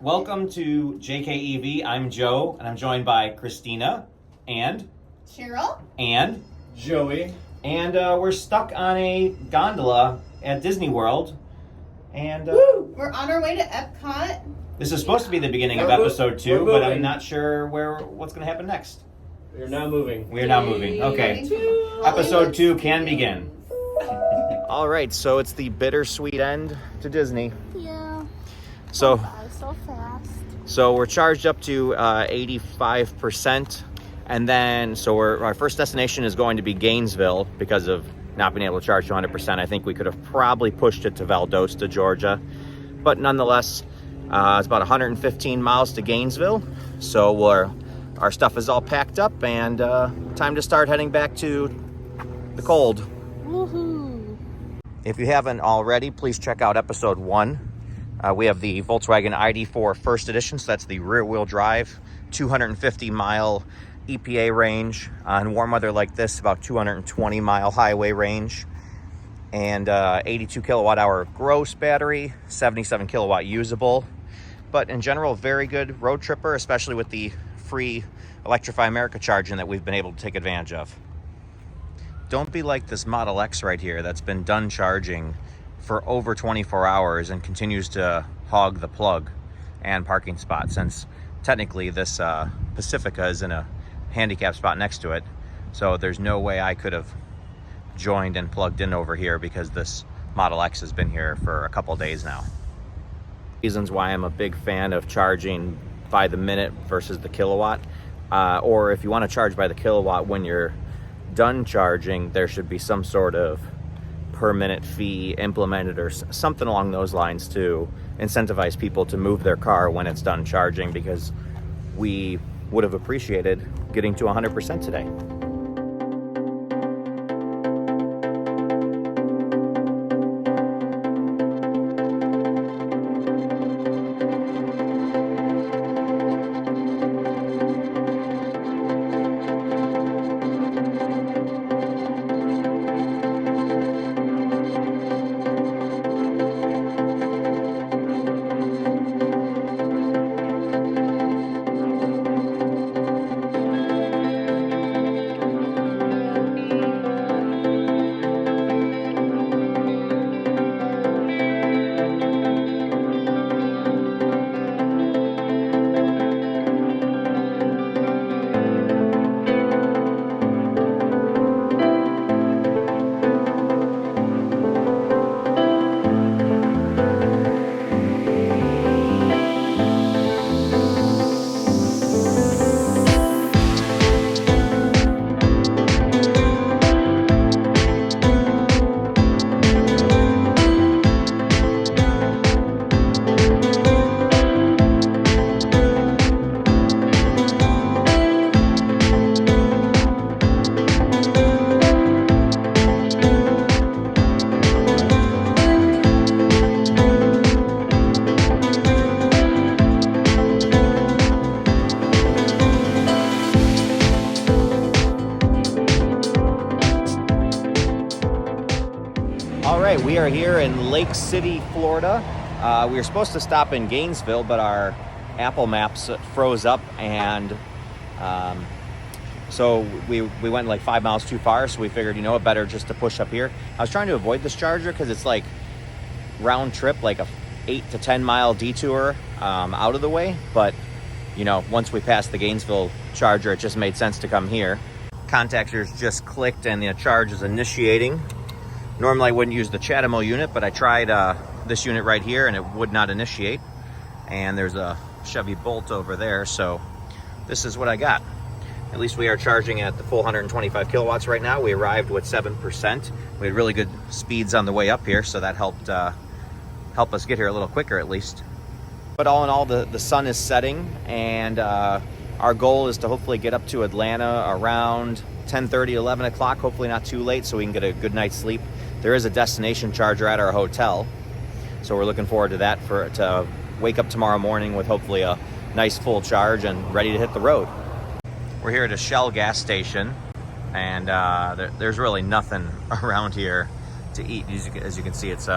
Welcome to JKEV. I'm Joe, and I'm joined by Christina and Cheryl and Joey. And we're stuck on a gondola at Disney World. And we're on our way to Epcot. This is supposed to be the beginning of episode 2, but I'm not sure what's going to happen next. We're not moving. We're not moving. Okay. Episode 2 can begin. All right, so it's the bittersweet end to Disney. Yeah. So fast. So we're charged up to 85%, and then our first destination is going to be Gainesville because of not being able to charge to 100%. I think we could have probably pushed it to Valdosta, Georgia, but nonetheless, it's about 115 miles to Gainesville. So our stuff is all packed up, and time to start heading back to the cold. Woohoo! If you haven't already, please check out episode 1. We have the Volkswagen ID4 First Edition, so that's the rear-wheel drive, 250-mile EPA range. In warm weather like this, about 220-mile highway range. And 82 kilowatt-hour gross battery, 77 kilowatt usable. But in general, very good road tripper, especially with the free Electrify America charging that we've been able to take advantage of. Don't be like this Model X right here that's been done charging for over 24 hours and continues to hog the plug and parking spot, since technically this Pacifica is in a handicap spot next to it. So there's no way I could have joined and plugged in over here because this Model X has been here for a couple days now. Reasons why I'm a big fan of charging by the minute versus the kilowatt, or if you want to charge by the kilowatt when you're done charging, there should be some sort of per minute fee implemented or something along those lines to incentivize people to move their car when it's done charging, because we would have appreciated getting to 100% today. We are here in Lake City, Florida. We were supposed to stop in Gainesville, but our Apple Maps froze up, and so we went like 5 miles too far, so we figured, better just to push up here. I was trying to avoid this charger because it's like round trip, like a 8 to 10 mile detour out of the way, but once we passed the Gainesville charger, it just made sense to come here. Contactors just clicked and the charge is initiating. Normally I wouldn't use the Chatamo unit, but I tried this unit right here and it would not initiate. And there's a Chevy Bolt over there, so this is what I got. At least we are charging at the full 125 kilowatts right now. We arrived with 7%. We had really good speeds on the way up here, so that helped help us get here a little quicker at least. But all in all, the sun is setting, and our goal is to hopefully get up to Atlanta around 10:30, 11 o'clock, hopefully not too late, so we can get a good night's sleep. There is a destination charger at our hotel, so we're looking forward to that, to wake up tomorrow morning with hopefully a nice full charge and ready to hit the road. We're here at a Shell gas station, and there's really nothing around here to eat. As you can see, it's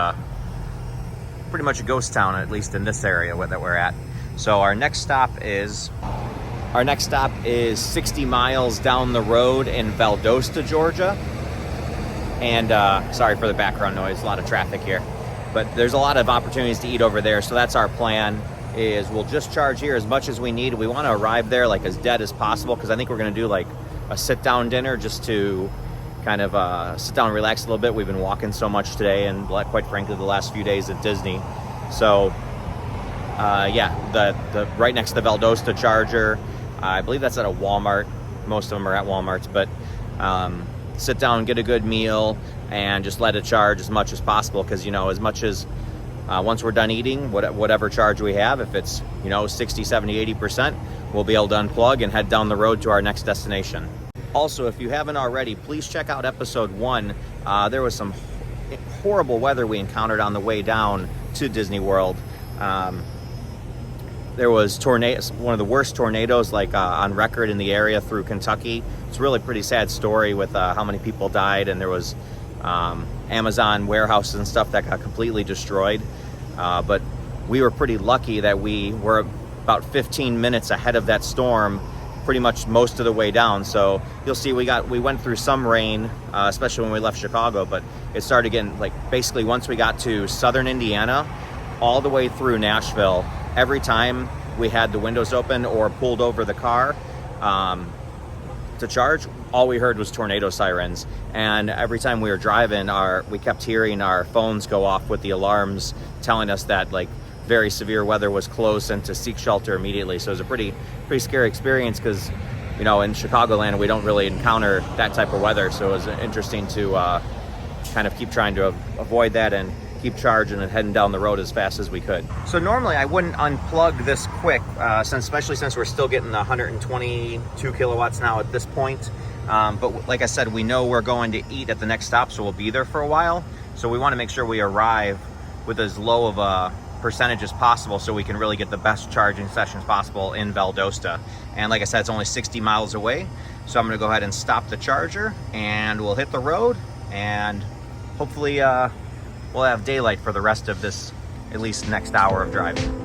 pretty much a ghost town, at least in this area that we're at. So our next stop is 60 miles down the road in Valdosta, Georgia. And sorry for the background noise, a lot of traffic here. But there's a lot of opportunities to eat over there, so that's our plan. Is we'll just charge here as much as we need. We want to arrive there like as dead as possible, because I think we're going to do like a sit-down dinner just to kind of sit down and relax a little bit. We've been walking so much today, and quite frankly the last few days at Disney. So yeah, the right next to the Valdosta charger, I believe that's at a Walmart. Most of them are at Walmarts, but sit down, get a good meal, and just let it charge as much as possible, because as much as once we're done eating, whatever charge we have, if it's 60, 70, 80%, we'll be able to unplug and head down the road to our next destination. Also, if you haven't already, please check out episode 1. There was some horrible weather we encountered on the way down to Disney World. There was tornadoes, one of the worst tornadoes on record in the area through Kentucky. It's a really pretty sad story with how many people died, and there was Amazon warehouses and stuff that got completely destroyed. But we were pretty lucky that we were about 15 minutes ahead of that storm pretty much most of the way down. So you'll see we went through some rain, especially when we left Chicago, but it started getting basically once we got to southern Indiana all the way through Nashville, every time we had the windows open or pulled over the car to charge, all we heard was tornado sirens. And every time we were driving, we kept hearing our phones go off with the alarms telling us that very severe weather was close and to seek shelter immediately. So it was a pretty scary experience, because in Chicagoland we don't really encounter that type of weather. So it was interesting to kind of keep trying to avoid that and keep charging and heading down the road as fast as we could. So normally I wouldn't unplug this quick, especially since we're still getting the 122 kilowatts now at this point. But like I said, we know we're going to eat at the next stop, so we'll be there for a while. So we want to make sure we arrive with as low of a percentage as possible, so we can really get the best charging sessions possible in Valdosta. And like I said, it's only 60 miles away. So I'm going to go ahead and stop the charger, and we'll hit the road, and hopefully we'll have daylight for the rest of this, at least next hour of driving.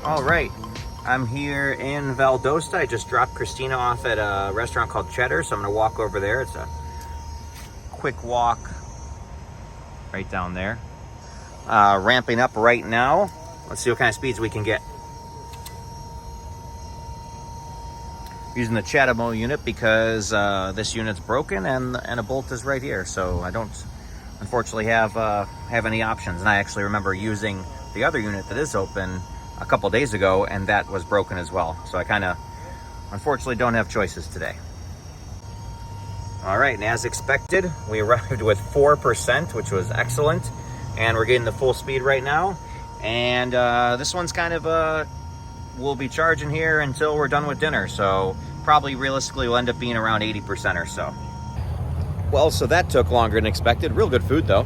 Alright, I'm here in Valdosta. I just dropped Christina off at a restaurant called Cheddar, so I'm going to walk over there. It's a quick walk right down there. Ramping up right now. Let's see what kind of speeds we can get. Using the Chatamo unit because this unit's broken and a bolt is right here, so I don't unfortunately have any options. And I actually remember using the other unit that is open a couple days ago, and that was broken as well. So I kind of unfortunately don't have choices today. All right, and as expected, we arrived with 4%, which was excellent, and we're getting the full speed right now. And this one's kind of we'll be charging here until we're done with dinner, so probably realistically will end up being around 80% or so. Well, so that took longer than expected. Real good food though.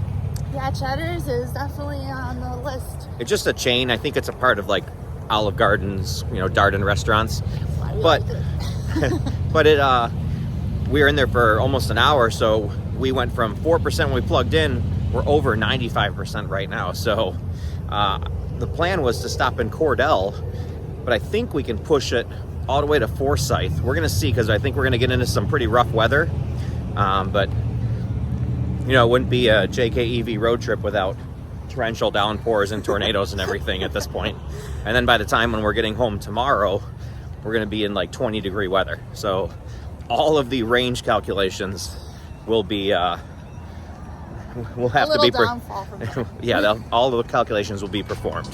Yeah, Cheddar's is definitely on the list. It's just a chain. I think it's a part of Olive Garden's, Darden restaurants. But we were in there for almost an hour, so we went from 4% when we plugged in, we're over 95% right now. So the plan was to stop in Cordell, but I think we can push it all the way to Forsyth. We're gonna see, because I think we're gonna get into some pretty rough weather. But it wouldn't be a JKEV road trip without torrential downpours and tornadoes and everything at this point. And then by the time when we're getting home tomorrow, we're going to be in 20-degree weather. So all of the range calculations will be will have to be downfall from that. yeah, all the calculations will be performed.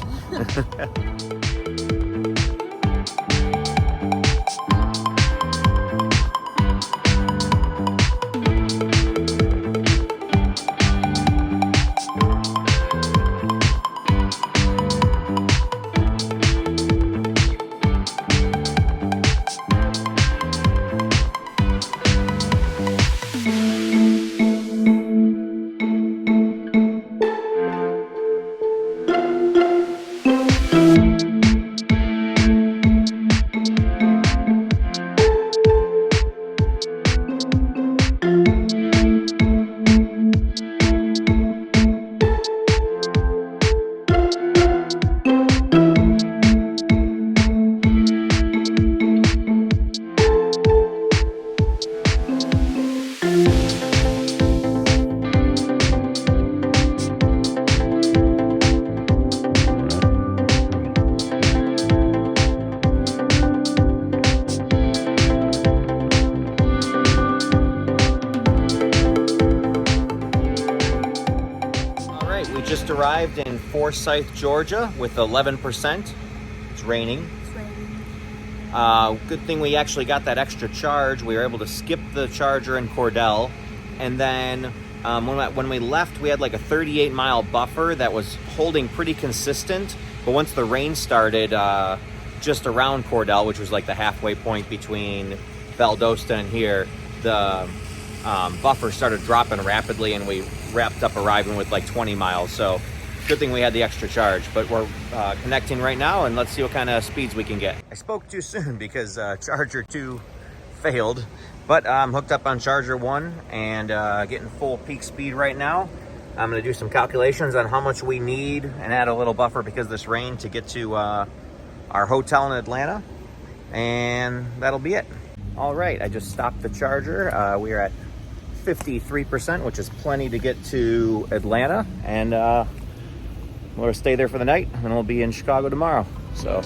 We just arrived in Forsyth, Georgia with 11%. It's raining. Good thing we actually got that extra charge. We were able to skip the charger in Cordell. And then when we left, we had like a 38-mile buffer that was holding pretty consistent. But once the rain started just around Cordell, which was like the halfway point between Valdosta and here, the buffer started dropping rapidly, and we wrapped up arriving with like 20 miles. So good thing we had the extra charge, but we're connecting right now, and let's see what kind of speeds we can get. I spoke too soon because charger 2 failed, but I'm hooked up on charger 1 and getting full peak speed right now. I'm going to do some calculations on how much we need and add a little buffer because of this rain to get to our hotel in Atlanta, and that'll be it. All right, I just stopped the charger. We are at 53%, which is plenty to get to Atlanta, and we'll stay there for the night, and we'll be in Chicago tomorrow. So.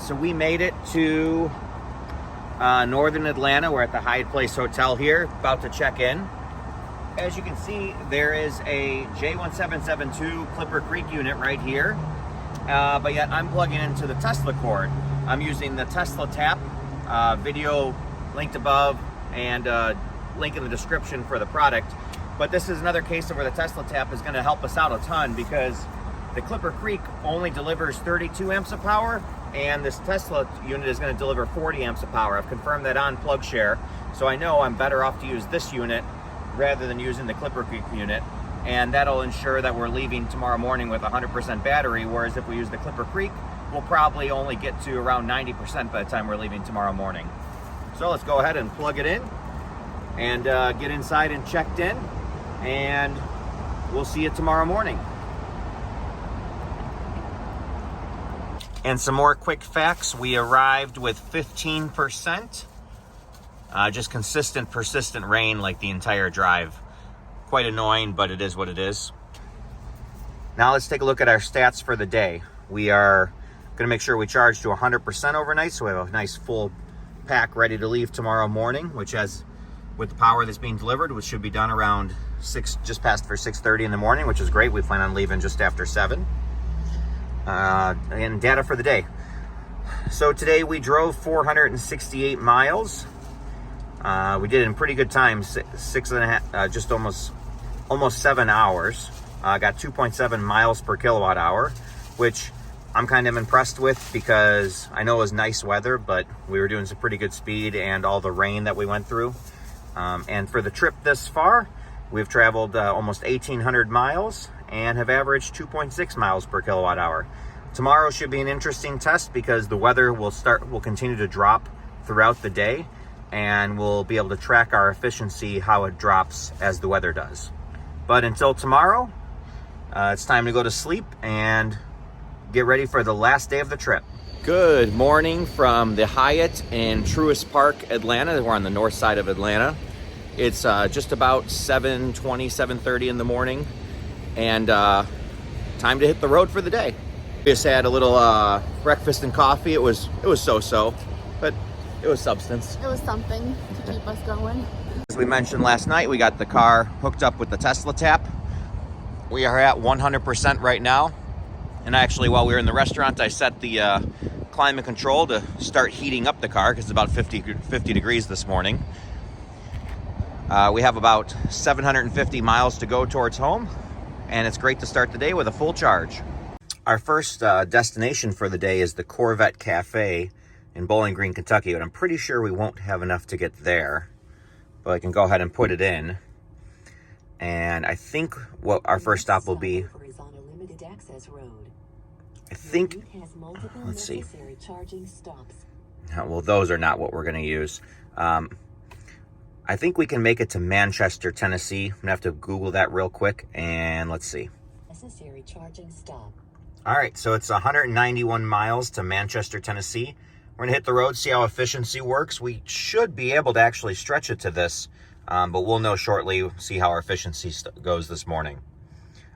So we made it to northern Atlanta. We're at the Hyde Place Hotel here, about to check in. As you can see, there is a J1772 Clipper Creek unit right here, but yet I'm plugging into the Tesla cord. I'm using the Tesla tap, video linked above, and link in the description for the product. But this is another case of where the Tesla tap is going to help us out a ton, because the Clipper Creek only delivers 32 amps of power, and this Tesla unit is going to deliver 40 amps of power. I've confirmed that on PlugShare, so I know I'm better off to use this unit rather than using the Clipper Creek unit, and that'll ensure that we're leaving tomorrow morning with 100% battery, whereas if we use the Clipper Creek, we'll probably only get to around 90% by the time we're leaving tomorrow morning. So let's go ahead and plug it in and get inside and checked in, and we'll see you tomorrow morning. And some more quick facts. We arrived with 15%. Just consistent, persistent rain like the entire drive. Quite annoying, but it is what it is. Now let's take a look at our stats for the day. We are going to make sure we charge to 100% overnight, so we have a nice full pack ready to leave tomorrow morning, which has, with the power that's being delivered, which should be done around 6, just past for 6:30 in the morning, which is great. We plan on leaving just after 7. And data for the day. So today we drove 468 miles. We did it in pretty good time, 6.5, just almost 7 hours. Got 2.7 miles per kilowatt hour, which I'm kind of impressed with, because I know it was nice weather, but we were doing some pretty good speed and all the rain that we went through. And for the trip this far, we've traveled almost 1,800 miles and have averaged 2.6 miles per kilowatt hour. Tomorrow should be an interesting test because the weather will continue to drop throughout the day, and we'll be able to track our efficiency, how it drops as the weather does. But until tomorrow, it's time to go to sleep and get ready for the last day of the trip. Good morning from the Hyatt in Truist Park, Atlanta. We're on the north side of Atlanta. It's just about 7:20, 7:30 in the morning, and time to hit the road for the day. We just had a little breakfast and coffee. It was so-so, but it was substance. It was something to keep us going. As we mentioned last night, we got the car hooked up with the Tesla tap. We are at 100% right now. And actually, while we were in the restaurant, I set the climate control to start heating up the car because it's about 50 degrees this morning. We have about 750 miles to go towards home, and it's great to start the day with a full charge. Our first destination for the day is the Corvette Cafe in Bowling Green, Kentucky, but I'm pretty sure we won't have enough to get there. But I can go ahead and put it in. And I think what our first stop will be, I think, let's see. Well, those are not what we're going to use. I think we can make it to Manchester, Tennessee. I'm going to have to Google that real quick, and let's see. Necessary charging stop. All right, so it's 191 miles to Manchester, Tennessee. We're going to hit the road, see how efficiency works. We should be able to actually stretch it to this, but we'll know shortly, see how our efficiency goes this morning.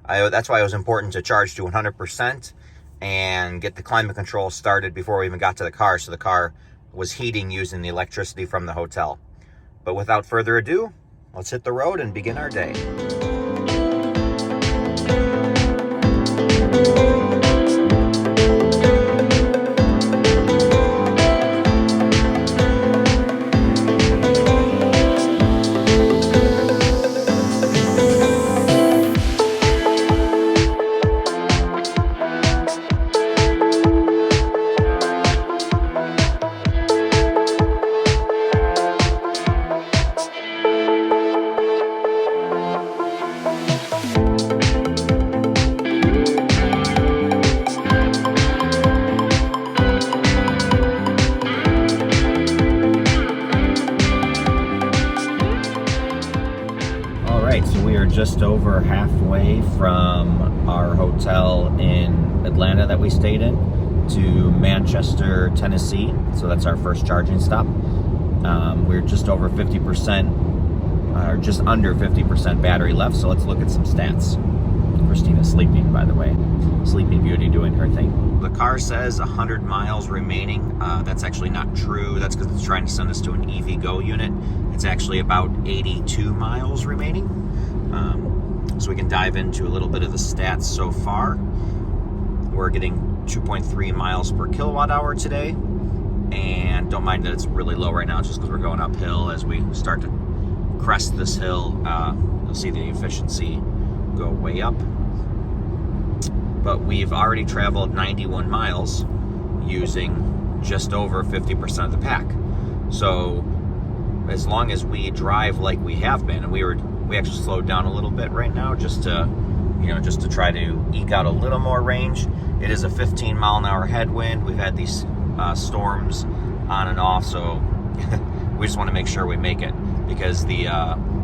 That's why it was important to charge to 100% and get the climate control started before we even got to the car, so the car was heating using the electricity from the hotel. But without further ado, let's hit the road and begin our day. Just over halfway from our hotel in Atlanta that we stayed in to Manchester, Tennessee. So that's our first charging stop. We're just over 50%, or just under 50% battery left. So let's look at some stats. Christina's sleeping, by the way. Sleeping Beauty doing her thing. The car says 100 miles remaining. That's actually not true. That's because it's trying to send us to an EVgo unit. It's actually about 82 miles remaining. So we can dive into a little bit of the stats so far. We're getting 2.3 miles per kilowatt hour today. And don't mind that it's really low right now, just because we're going uphill. As we start to crest this hill, you'll see the efficiency go way up. But we've already traveled 91 miles using just over 50% of the pack. So as long as we drive like we have been, and we actually slowed down a little bit right now just to try to eke out a little more range. It is a 15-mile-an-hour headwind. We've had these storms on and off, so we just want to make sure we make it, because the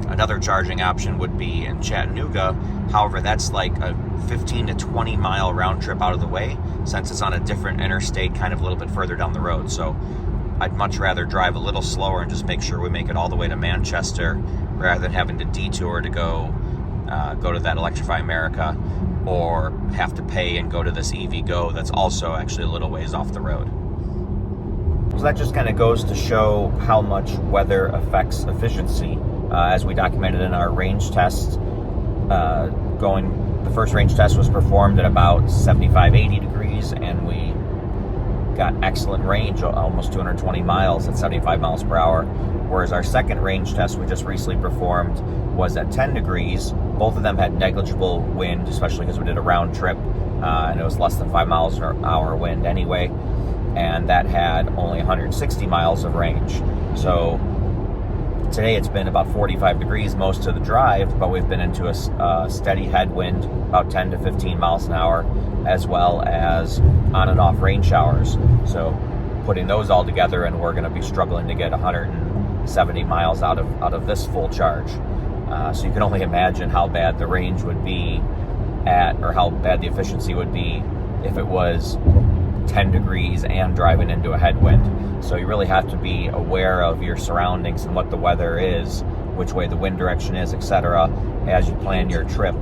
another charging option would be in Chattanooga. However, that's like a 15 to 20 mile round trip out of the way, since it's on a different interstate kind of a little bit further down the road. So I'd much rather drive a little slower and just make sure we make it all the way to Manchester, rather than having to detour to go to that Electrify America, or have to pay and go to this EVgo that's also actually a little ways off the road. So that just kind of goes to show how much weather affects efficiency. As we documented in our range tests, the first range test was performed at about 75, 80 degrees, and we got excellent range, almost 220 miles at 75 miles per hour. Whereas our second range test we just recently performed was at 10 degrees. Both of them had negligible wind, especially because we did a round trip. and it was less than 5 miles an hour wind anyway, and that had only 160 miles of range. So today it's been about 45 degrees most of the drive, but we've been into a steady headwind, about 10 to 15 miles an hour, as well as on and off rain showers. So putting those all together, and we're going to be struggling to get 170 miles out of this full charge. So you can only imagine how bad the range would be or how bad the efficiency would be if it was 10 degrees and driving into a headwind. So you really have to be aware of your surroundings and what the weather is, which way the wind direction is, etc., as you plan your trip,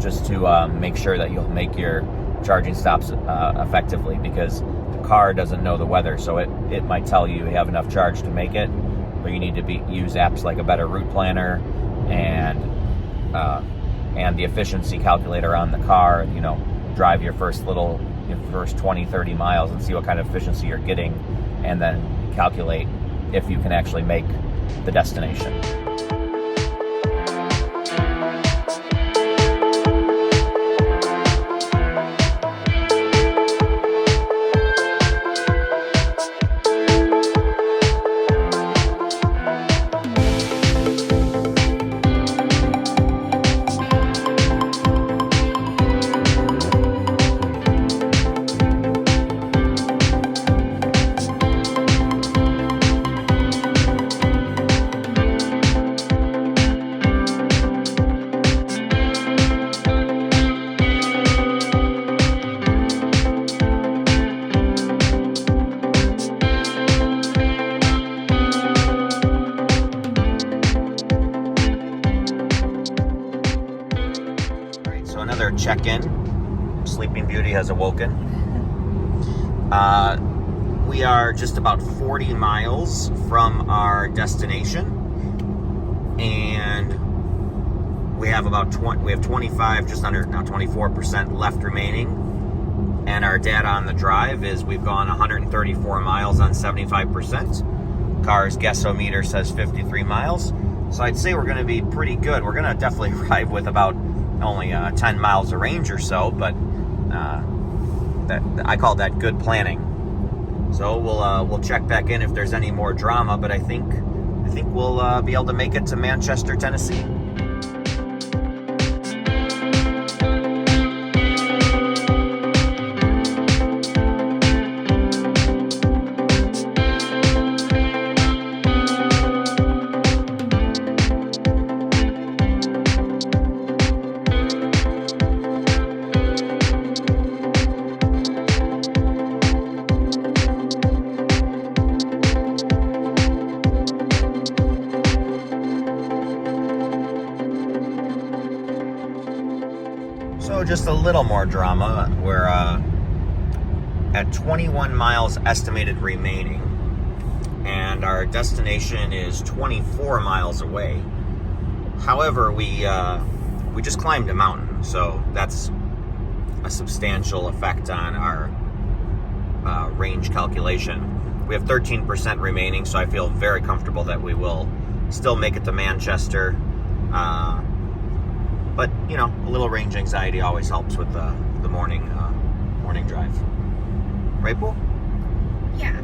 just to make sure that you'll make your charging stops effectively, because the car doesn't know the weather. So it might tell you have enough charge to make it, but you need to use apps like a Better Route Planner and the efficiency calculator on the car. Drive your first 20, 30 miles and see what kind of efficiency you're getting, and then calculate if you can actually make the destination. Another check-in. Sleeping Beauty has awoken. We are just about 40 miles from our destination, and we have 25, just under now 24% left remaining. And our data on the drive is we've gone 134 miles on 75%. Car's guessometer says 53 miles. So I'd say we're going to be pretty good. We're going to definitely arrive with about only 10 miles of range or so, but I call that good planning. So we'll check back in if there's any more drama, but I think we'll be able to make it to Manchester, Tennessee. So just a little more drama. We're at 21 miles estimated remaining, and our destination is 24 miles away. However, we just climbed a mountain, so that's a substantial effect on our range calculation. We have 13% remaining, so I feel very comfortable that we will still make it to Manchester. But, a little range anxiety always helps with the morning drive. Right, Pool? Yeah.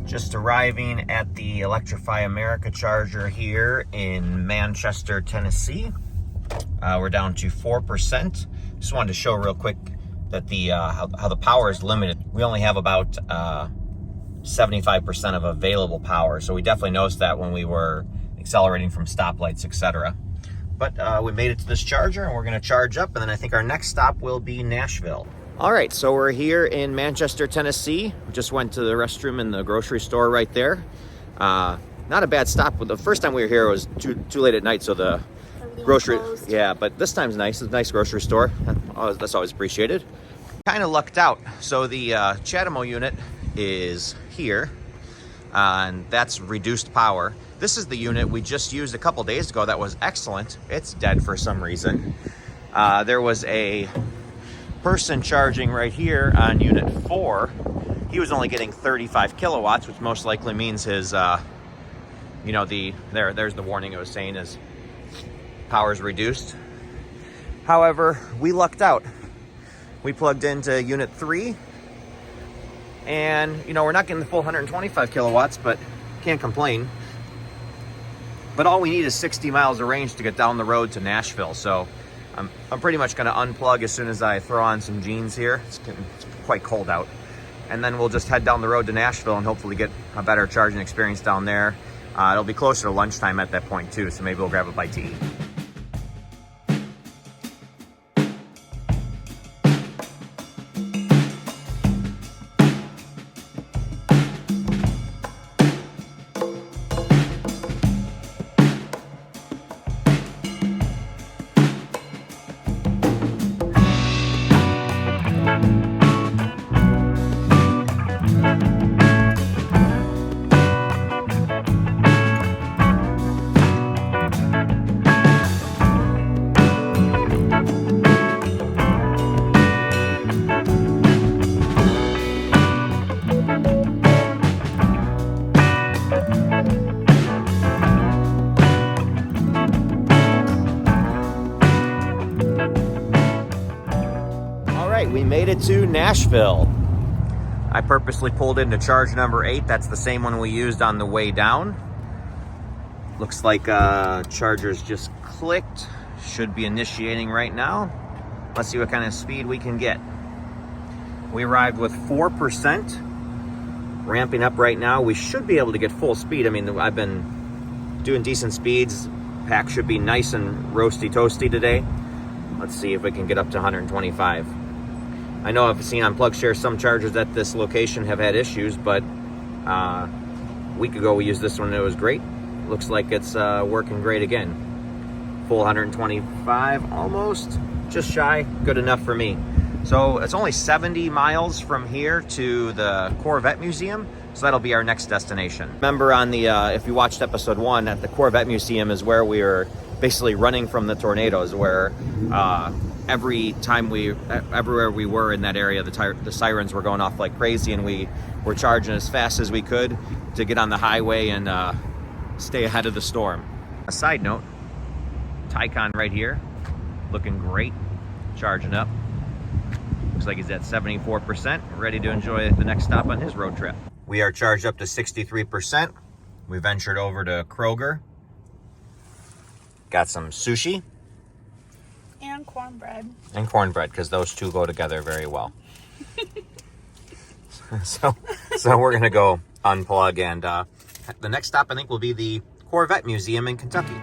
Just arriving at the Electrify America charger here in Manchester, Tennessee. We're down to 4%. Just wanted to show real quick that how the power is limited. We only have about 75% of available power, so we definitely noticed that when we were accelerating from stoplights, etc. But we made it to this charger, and we're going to charge up, and then I think our next stop will be Nashville. All right, so we're here in Manchester, Tennessee. We just went to the restroom in the grocery store right there. Not a bad stop. The first time we were here, it was too late at night, so the grocery, yeah, but this time's nice. It's a nice grocery store. That's always appreciated. Kind of lucked out. So the CHAdeMO unit is here. and that's reduced power. This is the unit we just used a couple days ago that was excellent. It's dead for some reason. There was a person charging right here on unit 4. He was only getting 35 kilowatts, which most likely means his, you know, there's the warning it was saying is power's reduced. However, we lucked out. We plugged into unit 3, and, you know, we're not getting the full 125 kilowatts, but can't complain. But all we need is 60 miles of range to get down the road to Nashville, so I'm pretty much going to unplug as soon as I throw on some jeans here. It's quite cold out. And then we'll just head down the road to Nashville and hopefully get a better charging experience down there. It'll be closer to lunchtime at that point too, so maybe we'll grab a bite to eat. We made it to Nashville. I purposely pulled into charge number 8. That's the same one we used on the way down. Looks like charger's just clicked. Should be initiating right now. Let's see what kind of speed we can get. We arrived with 4%. Ramping up right now. We should be able to get full speed. I mean, I've been doing decent speeds. Pack should be nice and roasty toasty today. Let's see if we can get up to 125. I know I've seen on PlugShare some chargers at this location have had issues, but a week ago we used this one and it was great. Looks like it's working great again. Full 125 almost, just shy, good enough for me. So it's only 70 miles from here to the Corvette Museum, so that'll be our next destination. Remember on the, if you watched episode 1, at the Corvette Museum is where we were basically running from the tornadoes, where everywhere we were in that area, the sirens were going off like crazy, and we were charging as fast as we could to get on the highway and stay ahead of the storm. A side note, Taycan right here, looking great, charging up. Looks like he's at 74%, ready to enjoy the next stop on his road trip. We are charged up to 63%. We ventured over to Kroger. Got some sushi. And cornbread. And cornbread, because those two go together very well. so we're going to go unplug, and the next stop I think will be the Corvette Museum in Kentucky.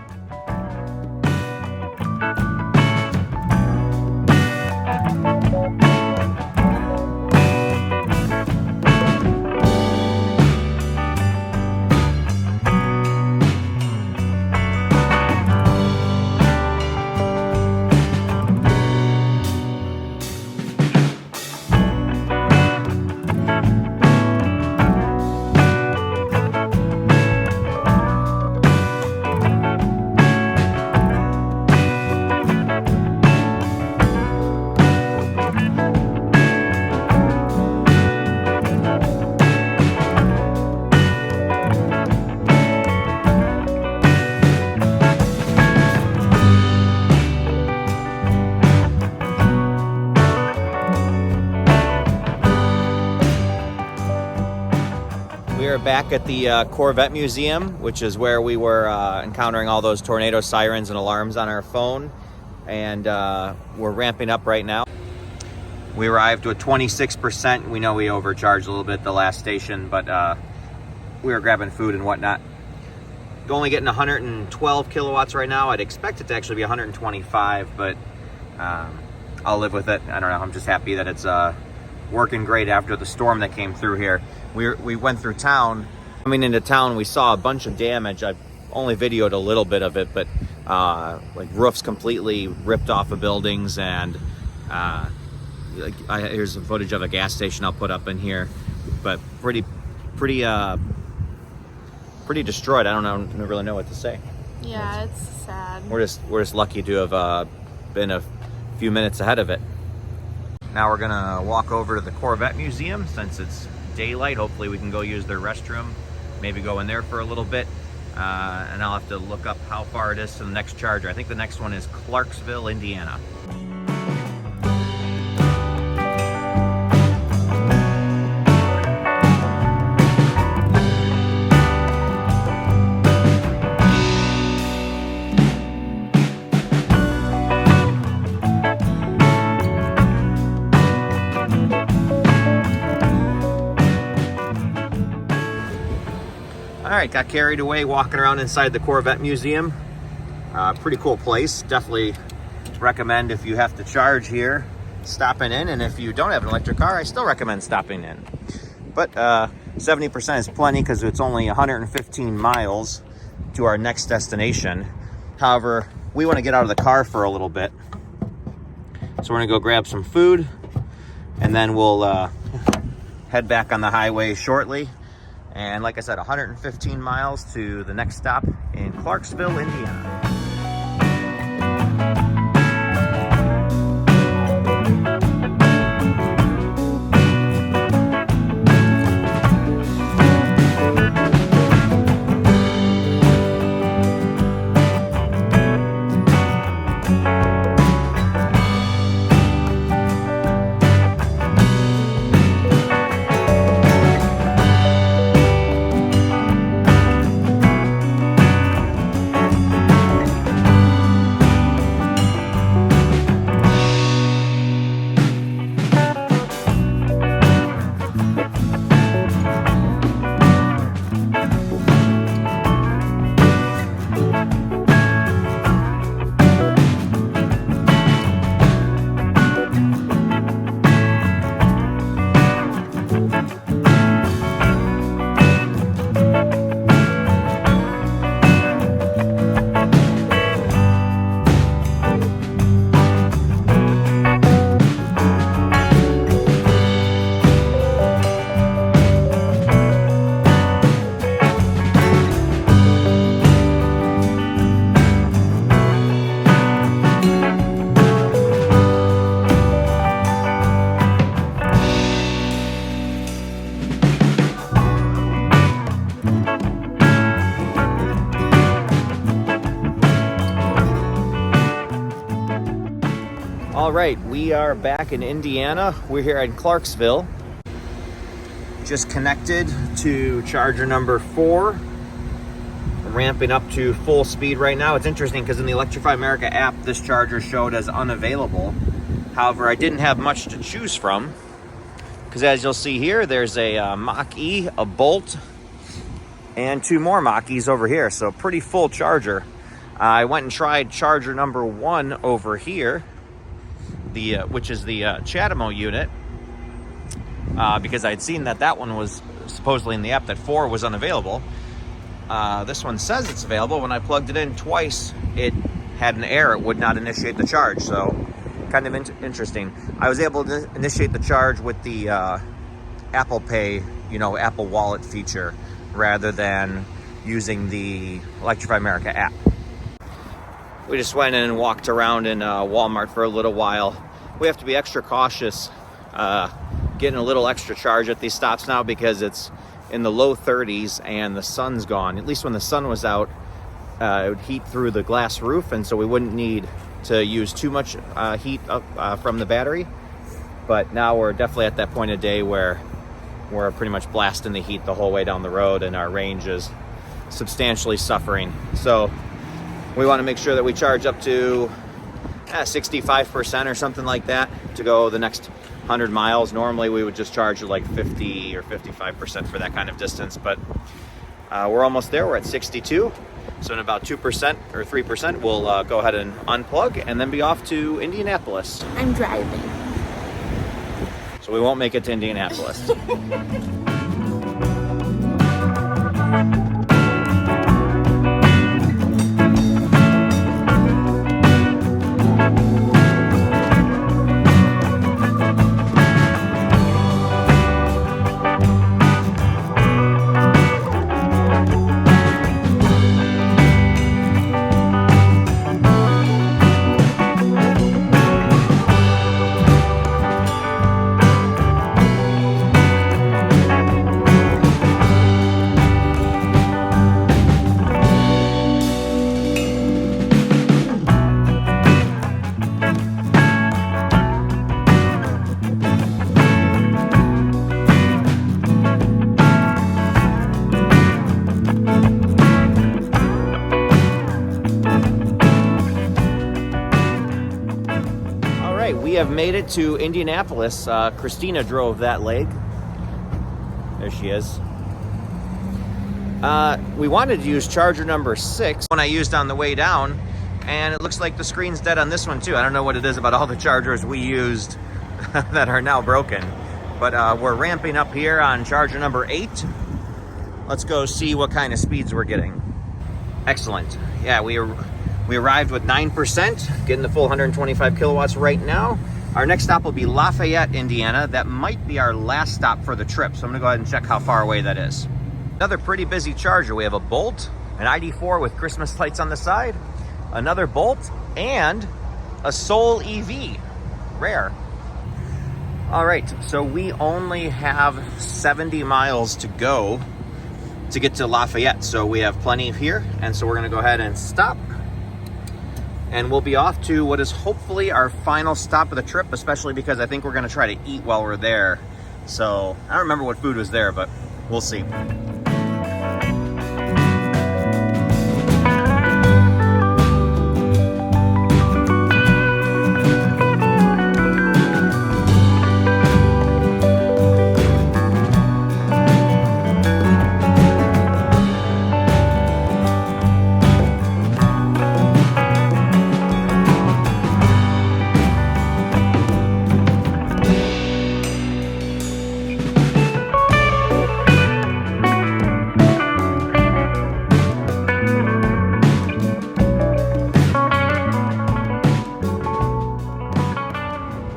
Back at the Corvette Museum, which is where we were encountering all those tornado sirens and alarms on our phone, and we're ramping up right now. We arrived with 26%. We know we overcharged a little bit at the last station, but we were grabbing food and whatnot. Only getting 112 kilowatts right now. I'd expect it to actually be 125, but I'll live with it. I don't know. I'm just happy that it's working great after the storm that came through here. We went through town. Coming into town, we saw a bunch of damage. I've only videoed a little bit of it, but like roofs completely ripped off of buildings, and here's some footage of a gas station I'll put up in here. But pretty pretty destroyed. I don't really know what to say. Yeah, it's sad. We're just lucky to have been a few minutes ahead of it. Now we're gonna walk over to the Corvette Museum since it's daylight. Hopefully we can go use their restroom, maybe go in there for a little bit, and I'll have to look up how far it is to the next charger. I think the next one is Clarksville, Indiana. All right, got carried away walking around inside the Corvette Museum. Pretty cool place. Definitely recommend if you have to charge here, stopping in. And if you don't have an electric car, I still recommend stopping in. But 70% is plenty because it's only 115 miles to our next destination. However, we want to get out of the car for a little bit. So we're gonna go grab some food and then we'll head back on the highway shortly. And like I said, 115 miles to the next stop in Clarksville, Indiana. All right, we are back in Indiana. We're here in Clarksville. Just connected to charger number 4. Ramping up to full speed right now. It's interesting because in the Electrify America app, this charger showed as unavailable. However, I didn't have much to choose from because as you'll see here, there's a Mach-E, a Bolt, and 2 more Mach-E's over here. So pretty full charger. I went and tried charger number 1 over here, which is the Chatamo unit, because I'd seen that one was supposedly in the app that 4 was unavailable. This one says it's available. When I plugged it in twice, it had an error. It would not initiate the charge. So kind of interesting. I was able to initiate the charge with the Apple Pay, Apple Wallet feature rather than using the Electrify America app. We just went in and walked around in Walmart for a little while. We have to be extra cautious getting a little extra charge at these stops now because it's in the low 30s and the sun's gone. At least when the sun was out, it would heat through the glass roof, and so we wouldn't need to use too much heat up from the battery. But now we're definitely at that point of day where we're pretty much blasting the heat the whole way down the road and our range is substantially suffering. So we want to make sure that we charge up to 65% or something like that to go the next 100 miles. Normally we would just charge like 50 or 55% for that kind of distance, but we're almost there. We're at 62. So in about 2% or 3%, we'll go ahead and unplug and then be off to Indianapolis. I'm driving. So we won't make it to Indianapolis. we have made it to Indianapolis. Christina drove that leg. There she is. We wanted to use charger number 6 when I used on the way down, and it looks like the screen's dead on this one too. I don't know what it is about all the chargers we used that are now broken, but we're ramping up here on charger number 8. Let's go see what kind of speeds we're getting. Excellent. Yeah, we arrived with 9%, getting the full 125 kilowatts right now. Our next stop will be Lafayette, Indiana. That might be our last stop for the trip, so I'm gonna go ahead and check how far away that is. Another pretty busy charger. We have a Bolt, an ID.4 with Christmas lights on the side, another Bolt, and a Soul EV. Rare. All right, so we only have 70 miles to go to get to Lafayette, so we have plenty here, and so we're gonna go ahead and stop, and we'll be off to what is hopefully our final stop of the trip, especially because I think we're gonna try to eat while we're there. So I don't remember what food was there, but we'll see.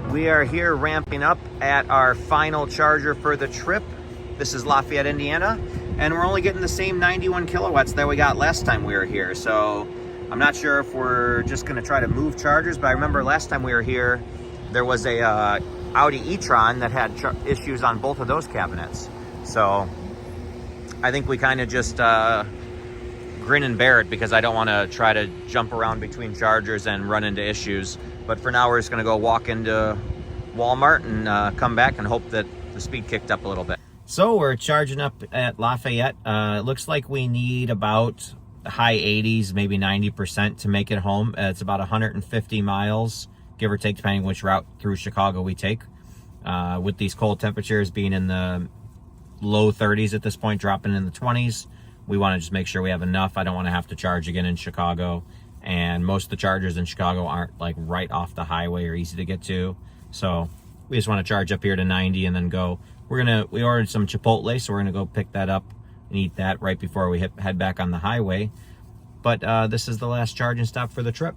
We are here ramping up at our final charger for the trip. This is Lafayette, Indiana, and we're only getting the same 91 kilowatts that we got last time we were here. So I'm not sure if we're just gonna try to move chargers, but I remember last time we were here, there was a Audi e-tron that had issues on both of those cabinets. So I think we kind of just grin and bear it, because I don't want to try to jump around between chargers and run into issues. But for now, we're just going to go walk into Walmart and come back and hope that the speed kicked up a little bit. So we're charging up at Lafayette. It looks like we need about high 80s, maybe 90% to make it home. It's about 150 miles, give or take, depending which route through Chicago we take. With these cold temperatures being in the low 30s at this point, dropping in the 20s, we want to just make sure we have enough. I don't want to have to charge again in Chicago. And most of the chargers in Chicago aren't like right off the highway or easy to get to. So we just want to charge up here to 90 and then go. We ordered some Chipotle, so we're gonna go pick that up and eat that right before we head back on the highway. But this is the last charging stop for the trip.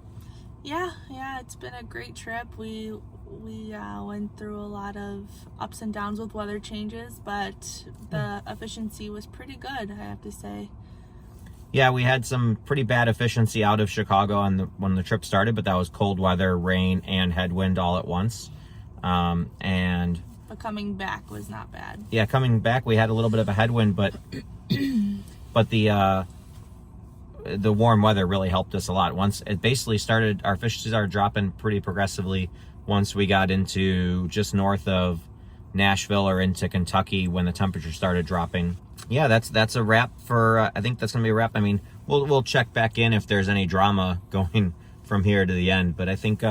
Yeah, it's been a great trip. We went through a lot of ups and downs with weather changes, but the efficiency was pretty good, I have to say. Yeah, we had some pretty bad efficiency out of Chicago when the trip started, but that was cold weather, rain, and headwind all at once. But coming back was not bad. Yeah, coming back we had a little bit of a headwind, but the warm weather really helped us a lot. Once it basically started, our efficiency started dropping pretty progressively once we got into just north of Nashville or into Kentucky, when the temperature started dropping. Yeah, that's a wrap for, I think that's gonna be a wrap. I mean, we'll check back in if there's any drama going from here to the end, but I think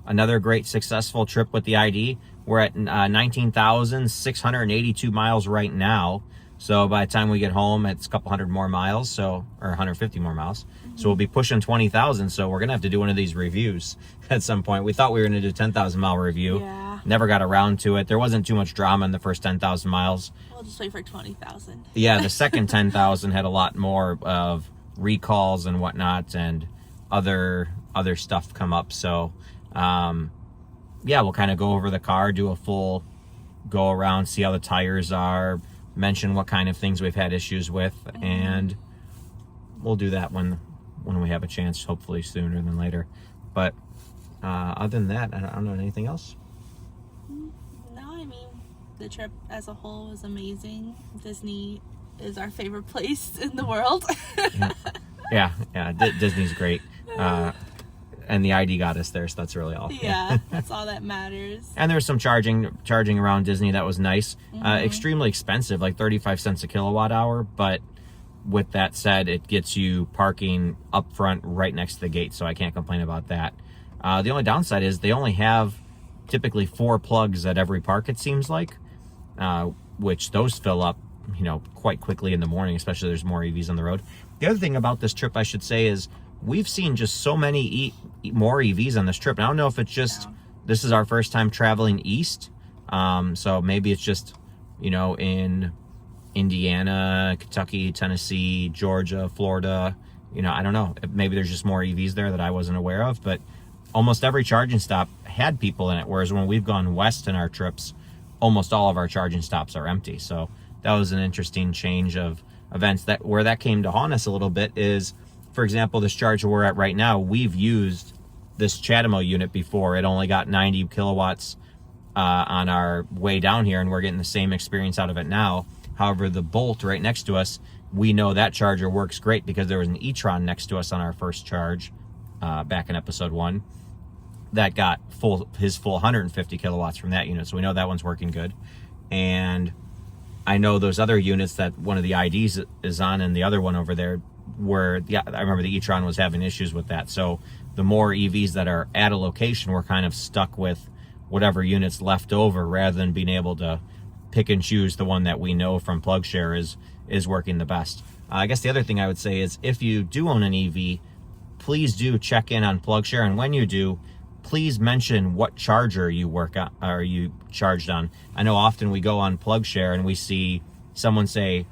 another great successful trip with the ID. We're at 19,682 miles right now. So by the time we get home, it's a couple hundred more miles, or 150 more miles. So we'll be pushing 20,000. So we're gonna have to do one of these reviews at some point. We thought we were gonna do a 10,000 mile review. Yeah. Never got around to it. There wasn't too much drama in the first 10,000 miles. We'll just wait for 20,000. Yeah, the second 10,000 had a lot more of recalls and whatnot, and other stuff come up. So yeah, we'll kind of go over the car, do a full go around, see how the tires are, mention what kind of things we've had issues with, and we'll do that when we have a chance, hopefully sooner than later. But other than that, I don't know anything else. No, I mean, the trip as a whole was amazing. Disney is our favorite place in the world. Yeah, Disney's great. And the ID got us there, so that's really all. Yeah, that's all that matters. And there's some charging around Disney that was nice. Extremely expensive, like 35 cents a kilowatt hour, but with that said, it gets you parking up front right next to the gate, so I can't complain about that. The only downside is they only have typically 4 plugs at every park, it seems like, which those fill up, you know, quite quickly in the morning, especially there's more EVs on the road. The other thing about this trip, I should say, is we've seen just so many more EVs on this trip. And I don't know if it's just, this is our first time traveling east. So maybe it's just, you know, in Indiana, Kentucky, Tennessee, Georgia, Florida, you know, I don't know. Maybe there's just more EVs there that I wasn't aware of, but almost every charging stop had people in it. Whereas when we've gone west in our trips, almost all of our charging stops are empty. So that was an interesting change of events. That where that came to haunt us a little bit is, for example, this charger we're at right now, we've used this CHAdeMO unit before. It only got 90 kilowatts on our way down here, and we're getting the same experience out of it now. However, the Bolt right next to us, we know that charger works great because there was an e-tron next to us on our first charge back in episode 1 that got his full 150 kilowatts from that unit. So we know that one's working good. And I know those other units that one of the IDs is on and the other one over there where I remember the e-tron was having issues with that. So the more EVs that are at a location, we're kind of stuck with whatever units left over rather than being able to pick and choose the one that we know from PlugShare is working the best. I guess the other thing I would say is if you do own an EV, please do check in on PlugShare, and when you do, please mention what charger you work on or you charged on. I know often we go on PlugShare and we see someone say,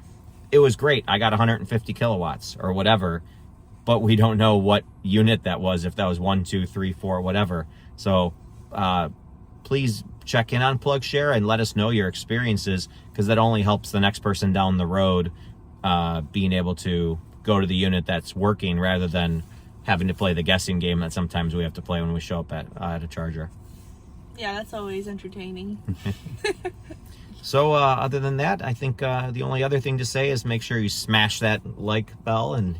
it was great, I got 150 kilowatts or whatever, but we don't know what unit that was, if that was 1, 2, 3, 4, whatever. So please check in on PlugShare and let us know your experiences, because that only helps the next person down the road being able to go to the unit that's working rather than having to play the guessing game that sometimes we have to play when we show up at a charger. Yeah, that's always entertaining. So other than that, I think the only other thing to say is make sure you smash that like bell and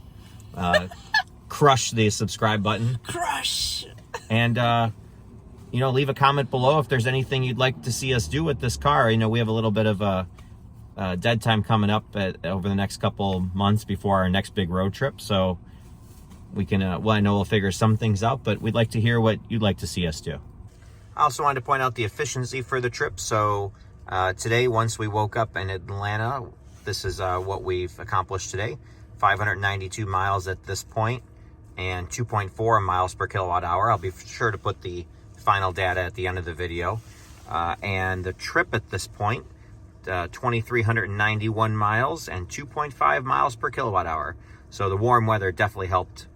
crush the subscribe button. Crush! And, you know, leave a comment below if there's anything you'd like to see us do with this car. You know, we have a little bit of a dead time coming up over the next couple months before our next big road trip. So we can, well, I know we'll figure some things out, but we'd like to hear what you'd like to see us do. I also wanted to point out the efficiency for the trip. So today, once we woke up in Atlanta, this is what we've accomplished today. 592 miles at this point and 2.4 miles per kilowatt hour. I'll be sure to put the final data at the end of the video. And the trip at this point, 2,391 miles and 2.5 miles per kilowatt hour. So the warm weather definitely helped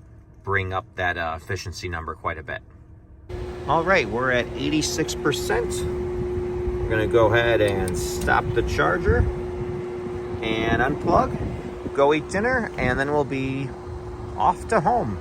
bring up that efficiency number quite a bit. All right, we're at 86%. We're gonna go ahead and stop the charger and unplug, go eat dinner, and then we'll be off to home.